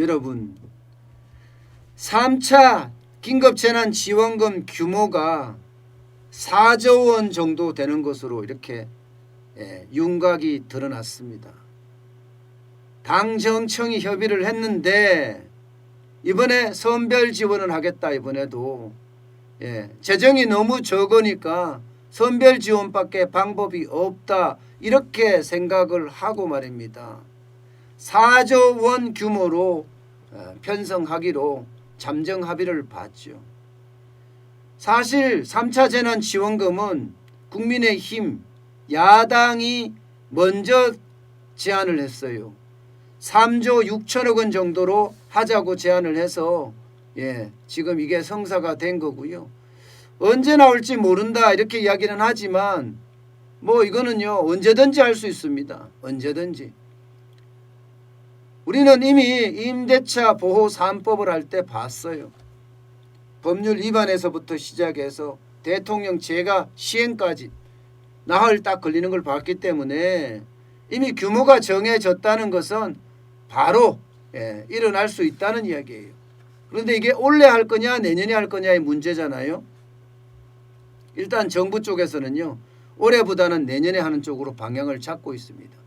여러분 3차 긴급재난지원금 규모가 4조 원 정도 되는 것으로 이렇게 윤곽이 드러났습니다. 당정청이 협의를 했는데 이번에 선별 지원을 하겠다. 이번에도 재정이 너무 적으니까 선별 지원밖에 방법이 없다. 이렇게 생각을 하고 말입니다. 4조 원 규모로 편성하기로 잠정 합의를 봤죠. 사실 3차 재난지원금은 국민의힘 야당이 먼저 제안을 했어요. 3조 6천억 원 정도로 하자고 제안을 해서 지금 이게 성사가 된 거고요. 언제 나올지 모른다 이렇게 이야기는 하지만 뭐 이거는요 언제든지 할 수 있습니다. 언제든지. 우리는 이미 임대차 보호 3법을 할 때 봤어요. 법률 위반에서부터 시작해서 대통령 제가 시행까지 나흘 딱 걸리는 걸 봤기 때문에 이미 규모가 정해졌다는 것은 바로 일어날 수 있다는 이야기예요. 그런데 이게 올해 할 거냐 내년에 할 거냐의 문제잖아요. 일단 정부 쪽에서는요 올해보다는 내년에 하는 쪽으로 방향을 잡고 있습니다.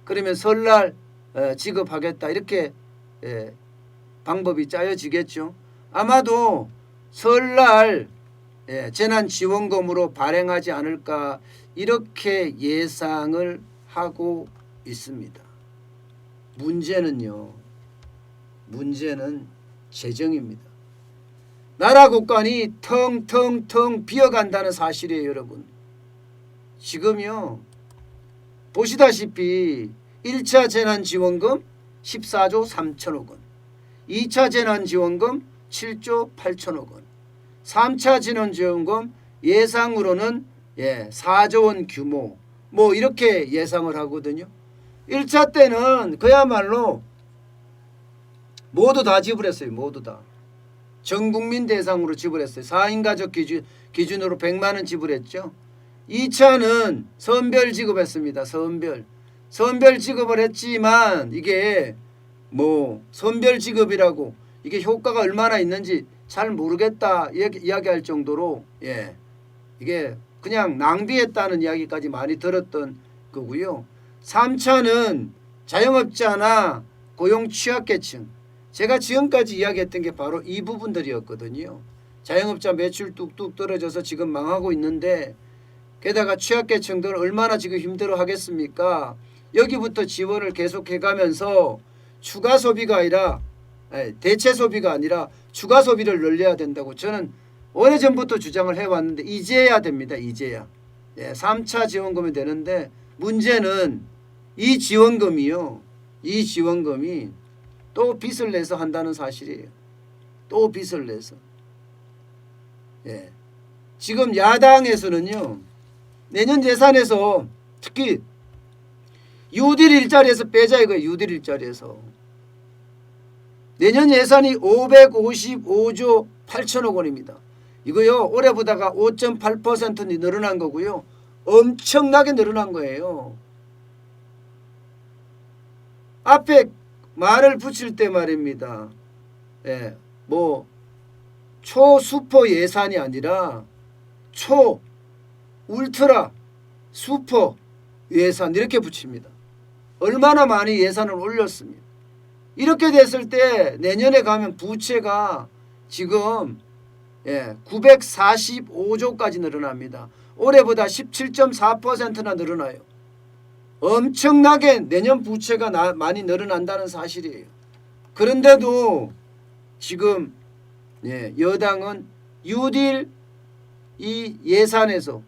그러면 설날 지급하겠다 이렇게 방법이 짜여지겠죠. 아마도 설날 재난지원금으로 발행하지 않을까 이렇게 예상을 하고 있습니다. 문제는 재정입니다. 나라 국간이 텅텅텅 비어간다는 사실이에요. 여러분 지금요 보시다시피 1차 재난지원금 14조 3천억 원, 2차 재난지원금 7조 8천억 원, 3차 재난지원금 예상으로는 4조 원 규모 뭐 이렇게 예상을 하거든요. 1차 때는 그야말로 모두 다 지불했어요. 모두 다. 전 국민 대상으로 지불했어요. 4인 가족 기준으로 100만 원 지불했죠. 2차는 선별 지급했습니다. 선별 지급을 했지만 이게 뭐 선별 지급이라고 이게 효과가 얼마나 있는지 잘 모르겠다 이야기할 정도로 이게 그냥 낭비했다는 이야기까지 많이 들었던 거고요. 3차는 자영업자나 고용 취약계층 제가 지금까지 이야기했던 게 바로 이 부분들이었거든요. 자영업자 매출 뚝뚝 떨어져서 지금 망하고 있는데 게다가 취약계층들은 얼마나 지금 힘들어 하겠습니까? 여기부터 지원을 계속해가면서 추가 소비가 아니라 대체 소비가 아니라 추가 소비를 늘려야 된다고 저는 오래전부터 주장을 해왔는데 이제야 됩니다. 이제야. 3차 지원금이 되는데 문제는 이 지원금이 또 빚을 내서 한다는 사실이에요. 또 빚을 내서. 지금 야당에서는요. 내년 예산에서 특히 뉴딜 일자리에서 빼자 이거예요. 뉴딜 일자리에서. 내년 예산이 555조 8천억 원입니다. 이거요. 올해보다가 5.8% 늘어난 거고요. 엄청나게 늘어난 거예요. 앞에 말을 붙일 때 말입니다. 뭐 초수퍼 예산이 아니라 초 울트라 슈퍼 예산 이렇게 붙입니다. 얼마나 많이 예산을 올렸습니다. 이렇게 됐을 때 내년에 가면 부채가 지금 945조까지 늘어납니다. 올해보다 17.4%나 늘어나요. 엄청나게 내년 부채가 많이 늘어난다는 사실이에요. 그런데도 지금 여당은 뉴딜 이 예산에서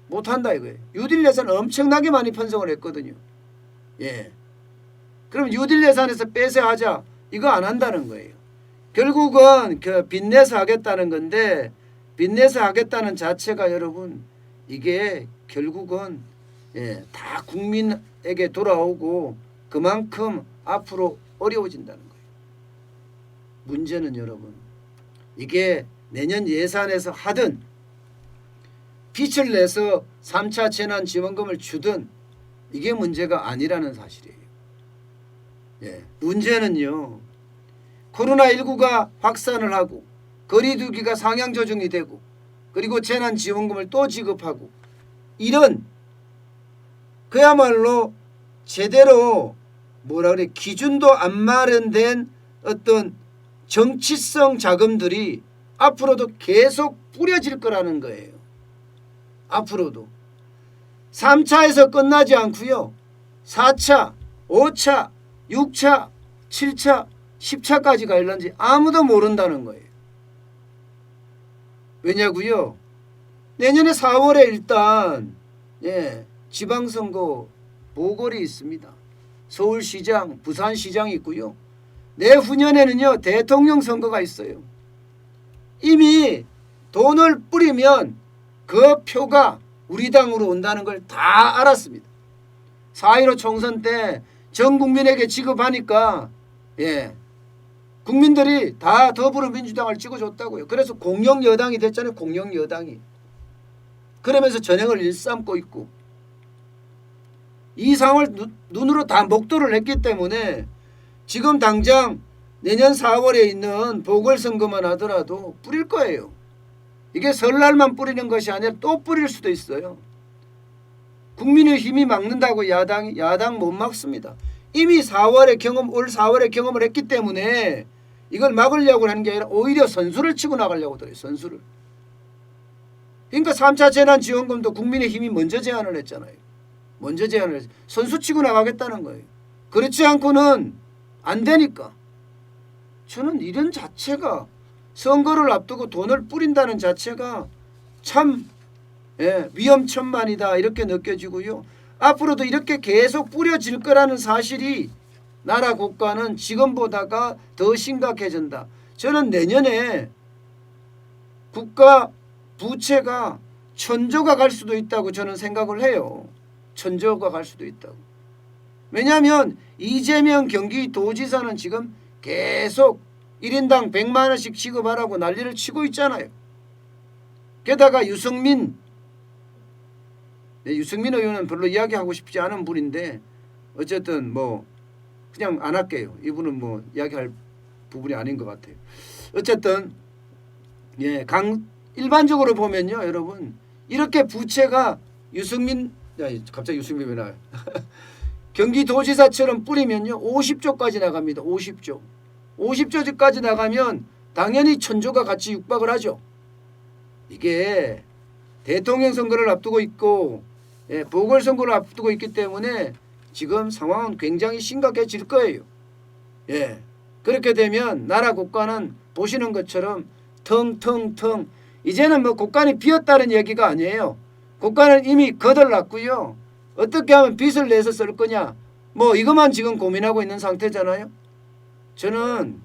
못한다 이거예요. 뉴딜 예산 엄청나게 많이 편성을 했거든요. 그럼 뉴딜 예산에서 빼서 하자 이거 안 한다는 거예요. 결국은 그 빚내서 하겠다는 건데 빚내서 하겠다는 자체가 여러분 이게 결국은 다 국민에게 돌아오고 그만큼 앞으로 어려워진다는 거예요. 문제는 여러분 이게 내년 예산에서 하든 빚을 내서 3차 재난지원금을 주든 이게 문제가 아니라는 사실이에요. 문제는요. 코로나19가 확산을 하고 거리두기가 상향 조정이 되고 그리고 재난지원금을 또 지급하고 이런 그야말로 제대로 뭐라 그래 기준도 안 마련된 어떤 정치성 자금들이 앞으로도 계속 뿌려질 거라는 거예요. 앞으로도 3차에서 끝나지 않고요. 4차, 5차, 6차, 7차, 10차까지 갈런지 아무도 모른다는 거예요. 왜냐고요? 내년에 4월에 일단 지방선거 보궐이 있습니다. 서울시장, 부산시장이 있고요. 내후년에는요 대통령 선거가 있어요. 이미 돈을 뿌리면 그 표가 우리 당으로 온다는 걸 다 알았습니다. 4.15 총선 때 전 국민에게 지급하니까 국민들이 다 더불어민주당을 찍어줬다고요. 그래서 공영 여당이 됐잖아요. 공영 여당이. 그러면서 전행을 일삼고 있고 이 상황을 눈으로 다 목도를 했기 때문에 지금 당장 내년 4월에 있는 보궐선거만 하더라도 뿌릴 거예요. 이게 설날만 뿌리는 것이 아니라 또 뿌릴 수도 있어요. 국민의힘이 막는다고 야당 못 막습니다. 이미 4월에 올 4월에 경험을 했기 때문에 이걸 막으려고 하는 게 아니라 오히려 선수를 치고 나가려고 들어요. 선수를. 그러니까 3차 재난지원금도 국민의힘이 먼저 제안을 했잖아요. 먼저 제안을 해서 선수 치고 나가겠다는 거예요. 그렇지 않고는 안 되니까. 저는 이런 자체가 선거를 앞두고 돈을 뿌린다는 자체가 참 위험천만이다 이렇게 느껴지고요. 앞으로도 이렇게 계속 뿌려질 거라는 사실이 나라 국가는 지금보다가 더 심각해진다. 저는 내년에 국가 부채가 천조가 갈 수도 있다고 저는 생각을 해요. 천조가 갈 수도 있다고. 왜냐하면 이재명 경기도지사는 지금 계속 1인당 100만 원씩 지급하라고 난리를 치고 있잖아요. 게다가 유승민 의원은 별로 이야기하고 싶지 않은 분인데 어쨌든 뭐 그냥 안 할게요. 이분은 뭐 이야기할 부분이 아닌 것 같아요. 어쨌든 일반적으로 보면요, 여러분 이렇게 부채가 갑자기 유승민 왜 나와요? 경기도지사처럼 뿌리면요 50조까지 나갑니다. 50조까지 나가면 당연히 천조가 같이 육박을 하죠. 이게 대통령 선거를 앞두고 있고 보궐선거를 앞두고 있기 때문에 지금 상황은 굉장히 심각해질 거예요. 그렇게 되면 나라 국가는 보시는 것처럼 텅텅텅 이제는 뭐 국간이 비었다는 얘기가 아니에요. 국가는 이미 거덜났고요. 어떻게 하면 빚을 내서 쓸 거냐 뭐 이것만 지금 고민하고 있는 상태잖아요. 저는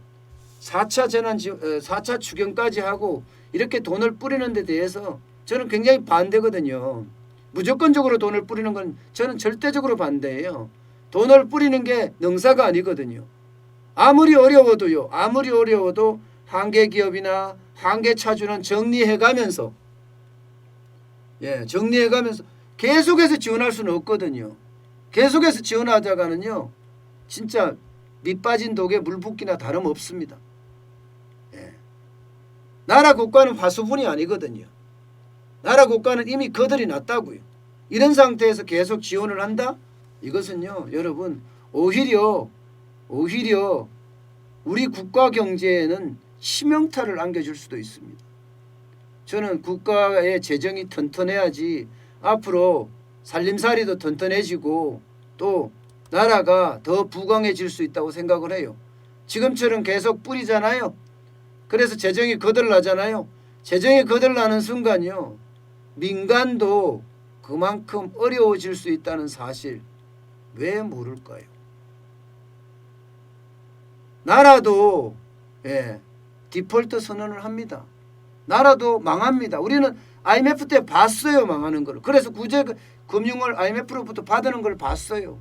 4차 추경까지 하고 이렇게 돈을 뿌리는 데 대해서 저는 굉장히 반대거든요. 무조건적으로 돈을 뿌리는 건 저는 절대적으로 반대예요. 돈을 뿌리는 게 능사가 아니거든요. 아무리 어려워도 한계 기업이나 한계 차주는 정리해가면서 계속해서 지원할 수는 없거든요. 계속해서 지원하다가는요 진짜 밑 빠진 독에 물 붓기나 다름없습니다. 나라 국가는 화수분이 아니거든요. 나라 국가는 이미 거덜이 났다고요. 이런 상태에서 계속 지원을 한다? 이것은요 여러분 오히려 우리 국가 경제에는 치명타를 안겨줄 수도 있습니다. 저는 국가의 재정이 튼튼해야지 앞으로 살림살이도 튼튼해지고 또 나라가 더 부강해질 수 있다고 생각을 해요. 지금처럼 계속 뿌리잖아요. 그래서 재정이 거덜나잖아요. 재정이 거덜나는 순간요 민간도 그만큼 어려워질 수 있다는 사실 왜 모를까요? 나라도 디폴트 선언을 합니다. 나라도 망합니다. 우리는 IMF 때 봤어요. 망하는 걸. 그래서 구제금융을 IMF로부터 받는 걸 봤어요.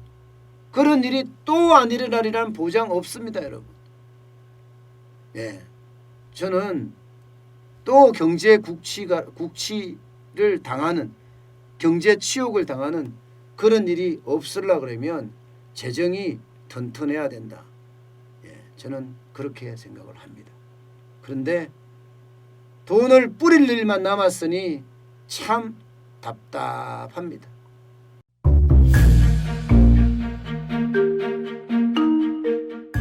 그런 일이 또 안 일어나리라는 보장 없습니다. 여러분. 저는 또 경제 국치를 당하는 경제 치욕을 당하는 그런 일이 없으려고 그러면 재정이 튼튼해야 된다. 저는 그렇게 생각을 합니다. 그런데 돈을 뿌릴 일만 남았으니 참 답답합니다.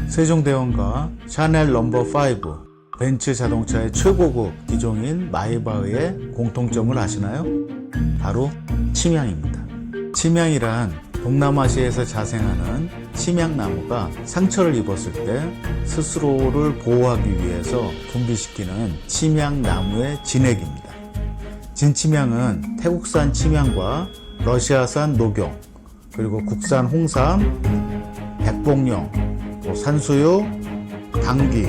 세종대왕과 샤넬 넘버5, 벤츠 자동차의 최고급 기종인 마이바흐의 공통점을 아시나요? 바로 침향입니다. 침향이란 동남아시아에서 자생하는 침향나무가 상처를 입었을 때 스스로를 보호하기 위해서 분비시키는 침향나무의 진액입니다. 진침향은 태국산 침향과 러시아산 녹용, 그리고 국산 홍삼, 백봉령, 산수유, 당귀,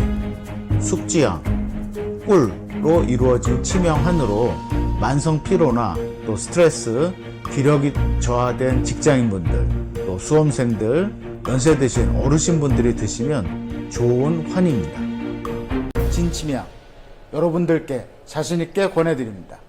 숙지향, 꿀로 이루어진 침향환으로 만성 피로나 또 스트레스, 기력이 저하된 직장인분들, 또 수험생들, 연세 드신 어르신분들이 드시면 좋은 환입니다. 진침향 여러분들께 자신있게 권해드립니다.